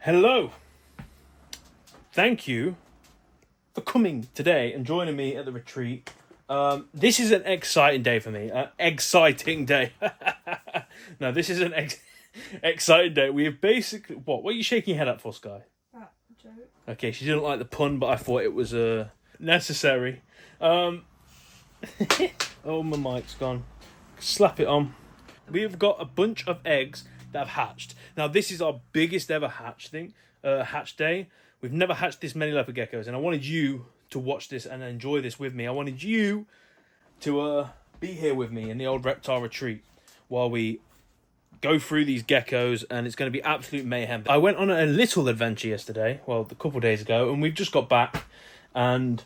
Hello. Thank you for coming today and joining me at the retreat. This is an exciting day for me. Exciting day. No, this is an exciting day. We have basically... What are you shaking your head at for, Sky? That joke. Okay, she didn't like the pun, but I thought it was necessary. Oh, my mic's gone. Slap it on. We've got a bunch of eggs that have hatched. Now, this is our biggest ever hatch day. We've never hatched this many leopard geckos, and I wanted you to watch this and enjoy this with me. I wanted you to be here with me in the old reptile retreat while we go through these geckos, and it's going to be absolute mayhem. I went on a little adventure yesterday, well, a couple of days ago, and we've just got back. And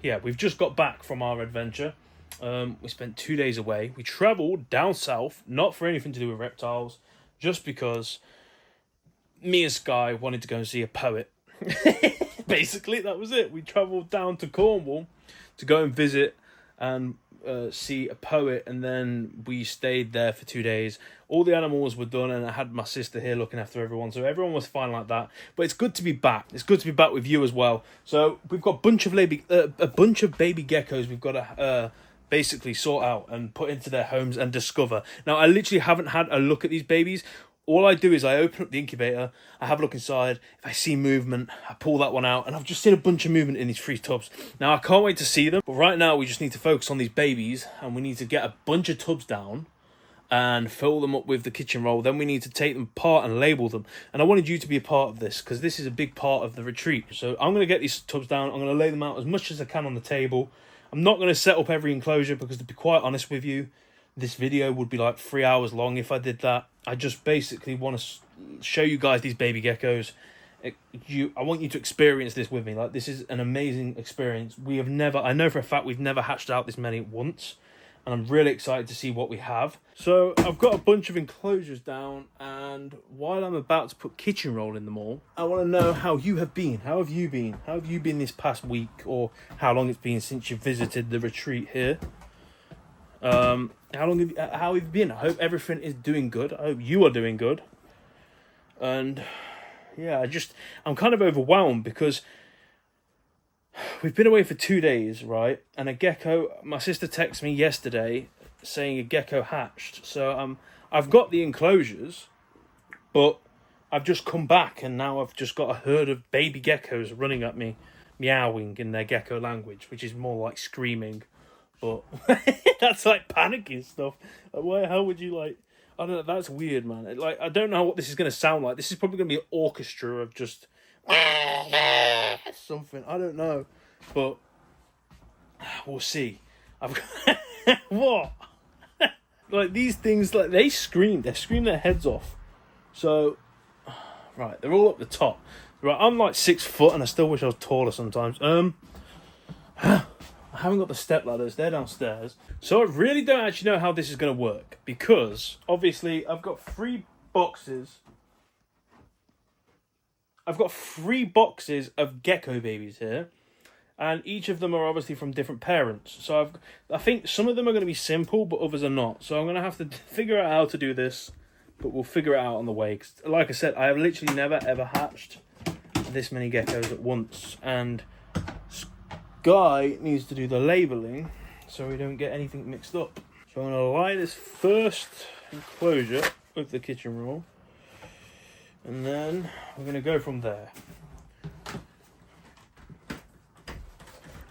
yeah, we've just got back from our adventure. We spent 2 days away. We travelled down south, not for anything to do with reptiles, just because me and Sky wanted to go and see a poet. Basically, that was it. We travelled down to Cornwall to go and visit and see a poet, and then we stayed there for 2 days. All the animals were done, and I had my sister here looking after everyone, so everyone was fine like that. But it's good to be back. It's good to be back with you as well. So we've got a bunch of baby geckos we've got to basically sort out and put into their homes and discover. Now, I literally haven't had a look at these babies. All I do is I open up the incubator, I have a look inside. If I see movement, I pull that one out, and I've just seen a bunch of movement in these 3 tubs. Now, I can't wait to see them, but right now we just need to focus on these babies, and we need to get a bunch of tubs down and fill them up with the kitchen roll. Then we need to take them apart and label them. And I wanted you to be a part of this, because this is a big part of the retreat. So I'm going to get these tubs down, I'm going to lay them out as much as I can on the table. I'm not going to set up every enclosure, because to be quite honest with you, this video would be like 3 hours long if I did that. I just basically want to show you guys these baby geckos. I want you to experience this with me. Like, this is an amazing experience. I know for a fact we've never hatched out this many at once, and I'm really excited to see what we have. So I've got a bunch of enclosures down, and while I'm about to put kitchen roll in them all, I want to know how you have been. How have you been? How have you been this past week, or how long it's been since you visited the retreat here? How have you been? I hope everything is doing good. I hope you are doing good. And yeah, I'm kind of overwhelmed because we've been away for 2 days, right? And a gecko, my sister texted me yesterday saying a gecko hatched. So I've got the enclosures, but I've just come back, and now I've just got a herd of baby geckos running at me, meowing in their gecko language, which is more like screaming. But that's like panicking stuff. Like, how would you like? I don't know. That's weird, man. Like, I don't know what this is going to sound like. This is probably going to be an orchestra of just something. I don't know, but we'll see. I've got what? Like, these things, like, they scream. They scream their heads off. So, right, they're all up the top. Right, I'm like 6 foot, and I still wish I was taller sometimes. I haven't got the step ladders, they're downstairs. So I really don't actually know how this is going to work, because obviously I've got 3 boxes. I've got 3 boxes of gecko babies here, and each of them are obviously from different parents. So I think some of them are going to be simple, but others are not. So I'm going to have to figure out how to do this, but we'll figure it out on the way. 'Cause like I said, I have literally never ever hatched this many geckos at once, and Guy needs to do the labelling so we don't get anything mixed up. So I'm going to lie this first enclosure with the kitchen roll, and then we're going to go from there.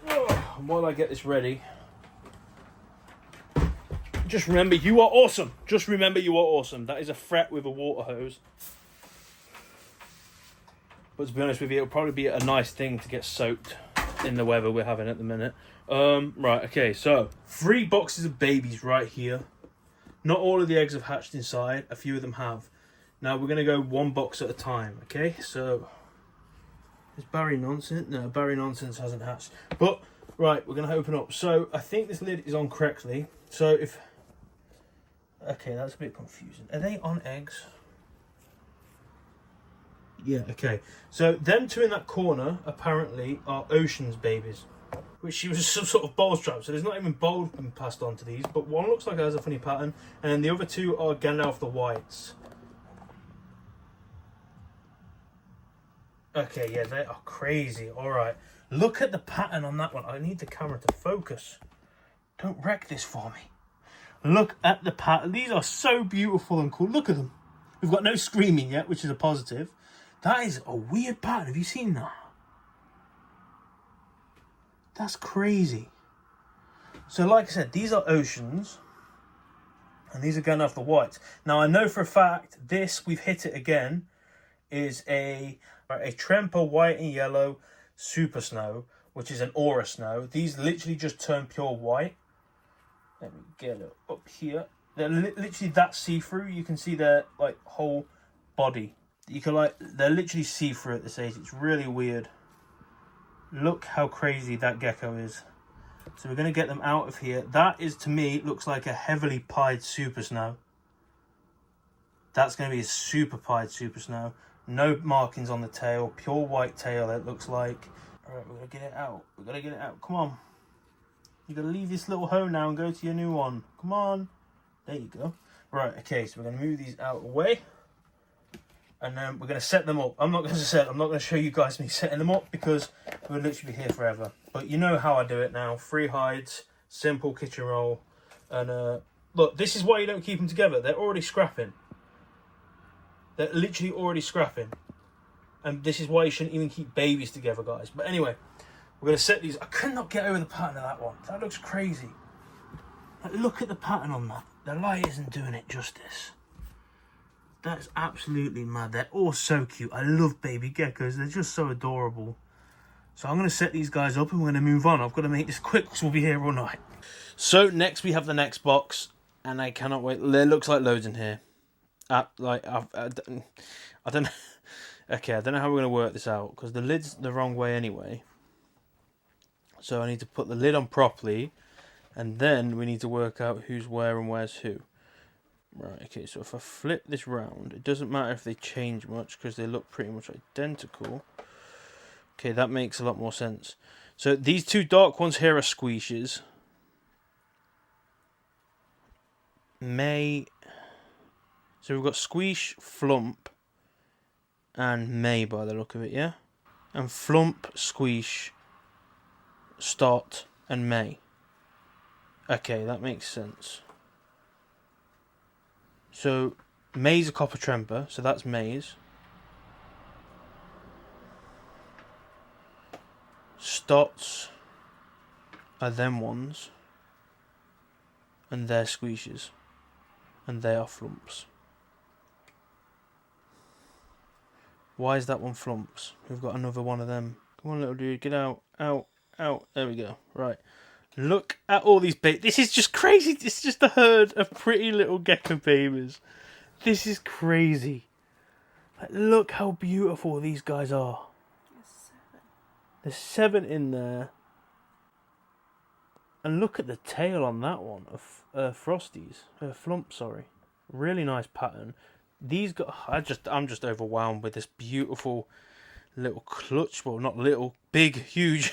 And while I get this ready, just remember, you are awesome. Just remember, you are awesome. That is a threat with a water hose. But to be honest with you, it'll probably be a nice thing to get soaked in the weather we're having at the minute. Right, okay, so 3 boxes of babies right here. Not all of the eggs have hatched inside. A few of them have. Now we're going to go 1 box at a time, okay? So, is Barry Nonsense? No, Barry Nonsense hasn't hatched. But, right, we're going to open up. So, I think this lid is on correctly. So, if... Okay, that's a bit confusing. Are they on eggs? Yeah, okay. So them 2 in that corner apparently are Ocean's babies, which she was some sort of bowl strap. So there's not even bowls being passed on to these, but one looks like it has a funny pattern, and then the other 2 are Gandalf the Whites. Okay, yeah, they are crazy. All right. Look at the pattern on that one. I need the camera to focus. Don't wreck this for me. Look at the pattern. These are so beautiful and cool. Look at them. We've got no screaming yet, which is a positive. That is a weird pattern. Have you seen that? That's crazy. So like I said, these are oceans. And these are going off the whites. Now I know for a fact this, we've hit it again, is a Tremper white and yellow super snow, which is an aura snow. These literally just turn pure white. Let me get it up here. They're literally that see-through. You can see their like whole body. You can they're literally see-through at this age. It's really weird. Look how crazy that gecko is. So we're going to get them out of here. That is, to me, looks like a heavily pied super snow. That's going to be a super pied super snow. No markings on the tail. Pure white tail, it looks like. Alright, we're going to get it out. We've got to get it out. Come on. You've got to leave this little home now and go to your new one. Come on. There you go. Right, okay, so we're going to move these out of the way. And then we're going to set them up. I'm not going to show you guys me setting them up because we'll literally be here forever. But you know how I do it now. 3 hides, simple kitchen roll. And look, this is why you don't keep them together. They're already scrapping. They're literally already scrapping. And this is why you shouldn't even keep babies together, guys. But anyway, we're going to set these. I could not get over the pattern of that one. That looks crazy. Like, look at the pattern on that. The light isn't doing it justice. That's absolutely mad. They're all so cute. I love baby geckos. They're just so adorable. So I'm going to set these guys up and we're going to move on. I've got to make this quick because we'll be here all night. So next we have the next box. And I cannot wait. There looks like loads in here. I don't know. Okay, I don't know how we're going to work this out. Because the lid's the wrong way anyway. So I need to put the lid on properly. And then we need to work out who's where and where's who. Right, okay, so if I flip this round, it doesn't matter if they change much because they look pretty much identical. Okay, that makes a lot more sense. So these 2 dark ones here are squeeshes. May. So we've got squeesh, flump, and May by the look of it, yeah? And flump, squeesh, stot, and May. Okay, that makes sense. So, May's a copper tremper, so that's May's. Stots are them ones. And they're squeeshes. And they are flumps. Why is that one flumps? We've got another one of them. Come on, little dude, get out, out, out. There we go. Right. Look at all these babies. This is just crazy. It's just a herd of pretty little gecko babies. This is crazy. Like, look how beautiful these guys are. There's 7 in there. And look at the tail on that one of Flump, sorry. Really nice pattern. These guys, I'm just overwhelmed with this beautiful little clutch, well, not little, big, huge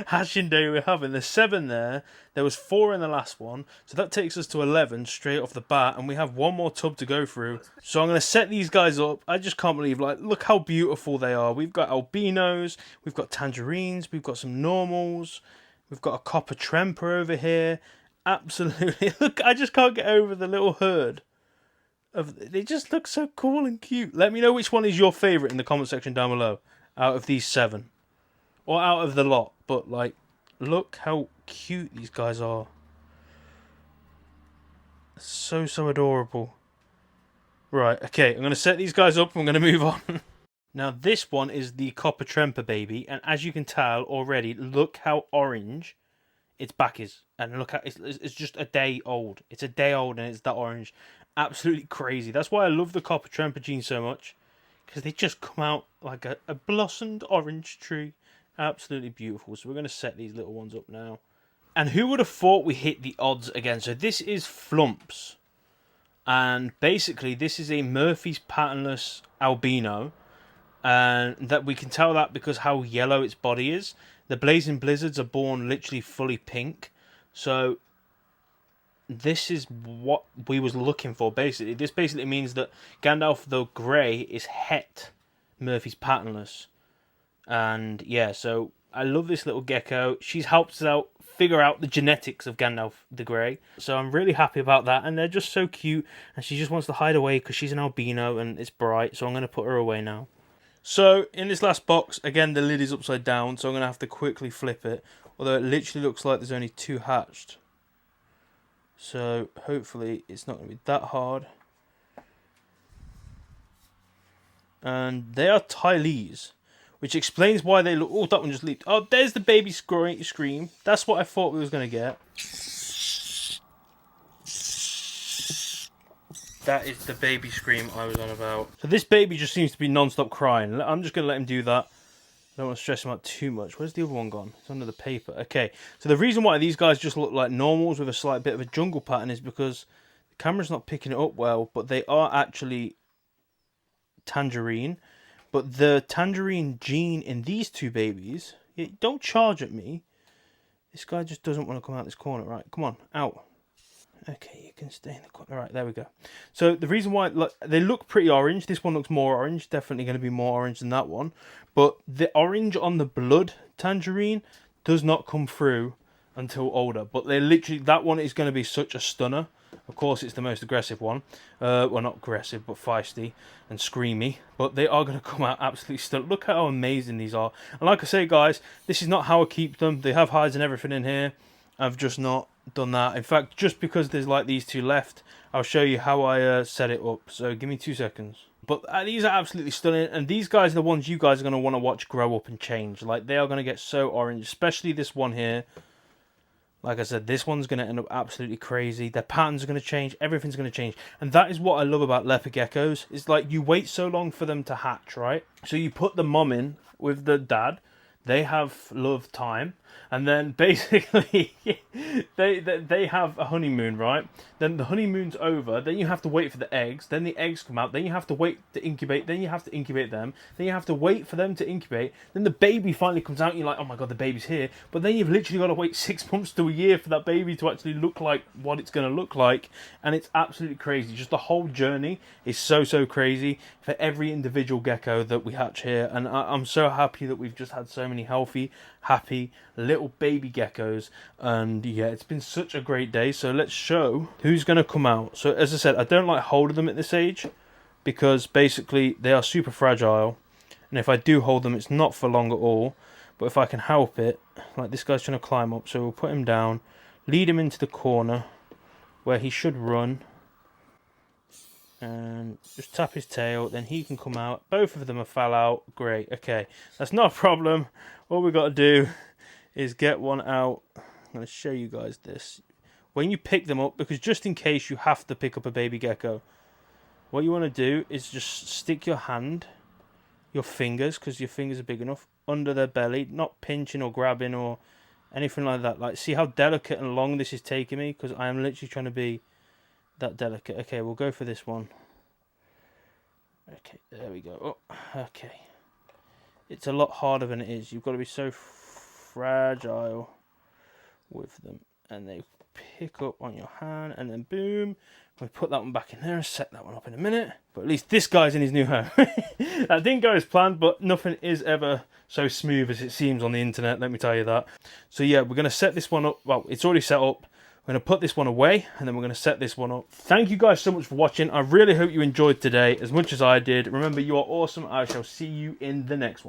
hatching day we're having. There's 7 there. There was 4 in the last one, so that takes us to 11 straight off the bat, and we have 1 more tub to go through. So I'm going to set these guys up. I just can't believe, like, look how beautiful they are. We've got albinos, we've got tangerines, we've got some normals, we've got a copper tremper over here. Absolutely, look, I just can't get over the little herd. They just look so cool and cute. Let me know which one is your favourite in the comment section down below. Out of these 7. Or out of the lot. But, like, look how cute these guys are. So, so adorable. Right, okay. I'm going to set these guys up and I'm going to move on. Now, this one is the Copper Tremper baby. And as you can tell already, look how orange its back is. And look, it's just a day old. It's a day old and it's that orange. Absolutely crazy. That's why I love the Copper Tremper genes so much. Because they just come out like a blossomed orange tree. Absolutely beautiful. So we're going to set these little ones up now. And who would have thought we hit the odds again? So this is Flumps. And basically this is a Murphy's patternless albino. And that we can tell that because how yellow its body is. The Blazing Blizzards are born literally fully pink. So this is what we was looking for, basically. This basically means that Gandalf the Grey is Het, Murphy's patternless. And yeah, so I love this little gecko. She's helped us out figure out the genetics of Gandalf the Grey. So I'm really happy about that. And they're just so cute. And she just wants to hide away because she's an albino and it's bright. So I'm going to put her away now. So in this last box, again, the lid is upside down. So I'm going to have to quickly flip it. Although it literally looks like there's only 2 hatched. So hopefully it's not going to be that hard. And they are Tylese, which explains why they look... Oh, that one just leaped. Oh, there's the baby scream. That's what I thought we was going to get. That is the baby scream I was on about. So this baby just seems to be non-stop crying. I'm just going to let him do that. I don't want to stress him out too much. Where's the other one gone? It's under the paper. Okay, so the reason why these guys just look like normals with a slight bit of a jungle pattern is because the camera's not picking it up well, but they are actually tangerine. But the tangerine gene in these 2 babies, don't charge at me. This guy just doesn't want to come out this corner. Right, come on, out. Okay, you can stay in the corner. Right, there we go. So the reason why, look, they look pretty orange. This one looks more orange. Definitely going to be more orange than that one. But the orange on the blood tangerine does not come through until older. But they literally, that one is going to be such a stunner. Of course, it's the most aggressive one. Well, not aggressive, but feisty and screamy. But they are going to come out absolutely stunning. Look how amazing these are. And like I say, guys, this is not how I keep them. They have hides and everything in here. I've just not done that. In fact, just because there's like these 2 left, I'll show you how I set it up. So give me 2 seconds. But these are absolutely stunning. And these guys are the ones you guys are going to want to watch grow up and change. Like, they are going to get so orange. Especially this one here. Like I said, this one's going to end up absolutely crazy. Their patterns are going to change. Everything's going to change. And that is what I love about leopard geckos. It's like you wait so long for them to hatch, right? So you put the mom in with the dad. They have love time. And then basically they have a honeymoon, right? Then the honeymoon's over. Then you have to wait for the eggs. Then the eggs come out. Then you have to wait to incubate. Then you have to incubate them. Then you have to wait for them to incubate. Then the baby finally comes out and you're like, oh my god, the baby's here. But then you've literally got to wait 6 months to a year for that baby to actually look like what it's going to look like. And it's absolutely crazy. Just the whole journey is so crazy for every individual gecko that we hatch here. And I'm so happy that we've just had so many healthy, happy little baby geckos. And yeah, it's been such a great day. So let's show who's going to come out. So as I said, I don't like holding them at this age because basically they are super fragile, and if I do hold them, it's not for long at all. But if I can help it, like this guy's trying to climb up, so we'll put him down, lead him into the corner where he should run, and just tap his tail, then he can come out. Both of them are fell out. Great. Okay, that's not a problem. All we got to do is get one out. I'm going to show you guys this. When you pick them up, because just in case you have to pick up a baby gecko, what you want to do is just stick your hand, your fingers, because your fingers are big enough, under their belly, not pinching or grabbing or anything like that. Like, see how delicate and long this is taking me? Because I am literally trying to be that delicate. Okay, we'll go for this one. Okay, there we go. Oh, okay. It's a lot harder than it is. You've got to be so fragile with them. And they pick up on your hand, and then boom. We put that one back in there and set that one up in a minute. But at least this guy's in his new home. That didn't go as planned, but nothing is ever so smooth as it seems on the internet, let me tell you that. So yeah, we're going to set this one up. Well, it's already set up. We're going to put this one away, and then we're going to set this one up. Thank you guys so much for watching. I really hope you enjoyed today as much as I did. Remember, you are awesome. I shall see you in the next one.